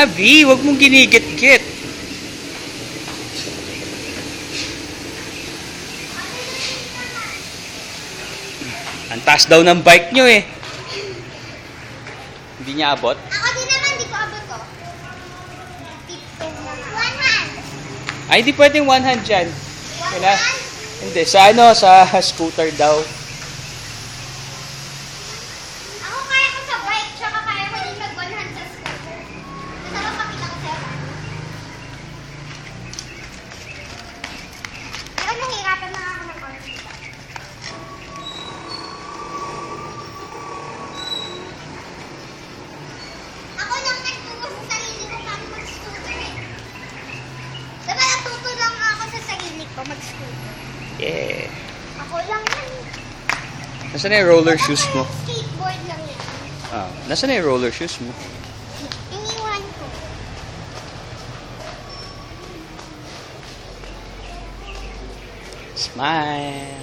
Abby, wag mong ginigit-git. Ang taas daw ng bike nyo eh. Hindi niya abot? Ako din naman, di ko abot ko. Tiptoe na nga. One hand. Ay, hindi pwedeng one hand dyan. One Kaya, hand? hindi, sa sa scooter daw. Ako kaya ko sa bike, tsaka kaya ko din mag one hand sa scooter. Tapos ako pakita ko sa'yo. Pero nahihirapan na ako ng konti. Ako lang nagturo sa sarili ko paano mag-scooter eh. Diba natuto lang ako sa sarili ko mag-scooter? Yeah. Ako lang yan. Nasaan na yung roller shoes mo? Skateboard lang yan. Ah, nasaan na yung roller shoes mo? Iniwan ko. Smile.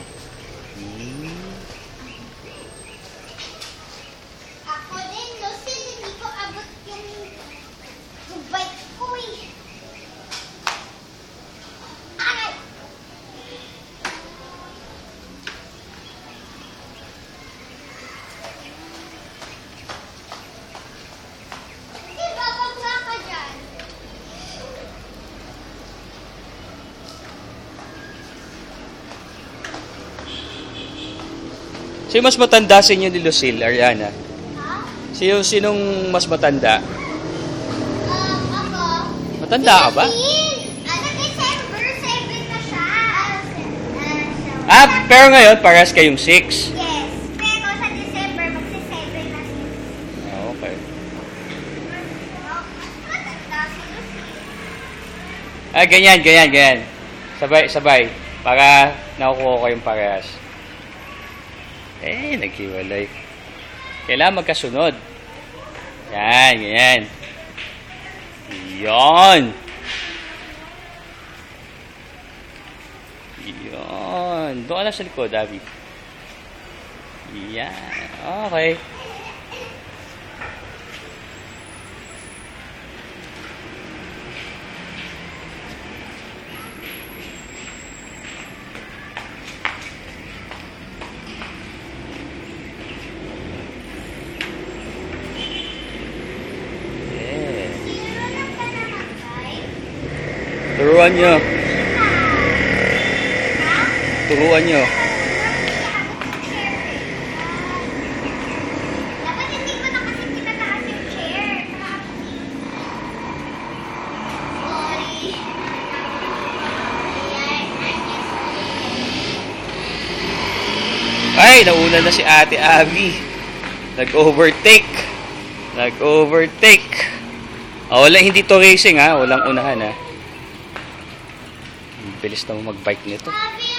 Ako din, Lucy, hindi ko abot yung bike ko eh. Aray! Di ba, bangga ka dyan? Sino mas matanda sa inyo ni Lucille, Ariana? Ha? Sinong mas matanda? Ako. Matanda ka ba? December 7 na siya. Ah, pero ngayon, parehas kayong 6. Yes. Pero sa December, magsi-7 na siya. Ah, okay. Matanda si Lucy. Ah, ganyan. Sabay. Para nakukuha ko yung parehas. Eh, naghiwalay. Kailangan magkasunod. Yan, ganyan. Yan. Doon ka na sa likod, Abby. Yan. Okay. Yeah. Sino lang ka naman, guys? Turuan nyo. Turuan nyo. Dapat hindi ko na kasi tinataas yung chair. Sorry. Ay, nauna na si Ate Abby. Nag-overtake. Wala, hindi to racing ha. Walang unahan ha. Bilis na mo mag-bike nito. Sabi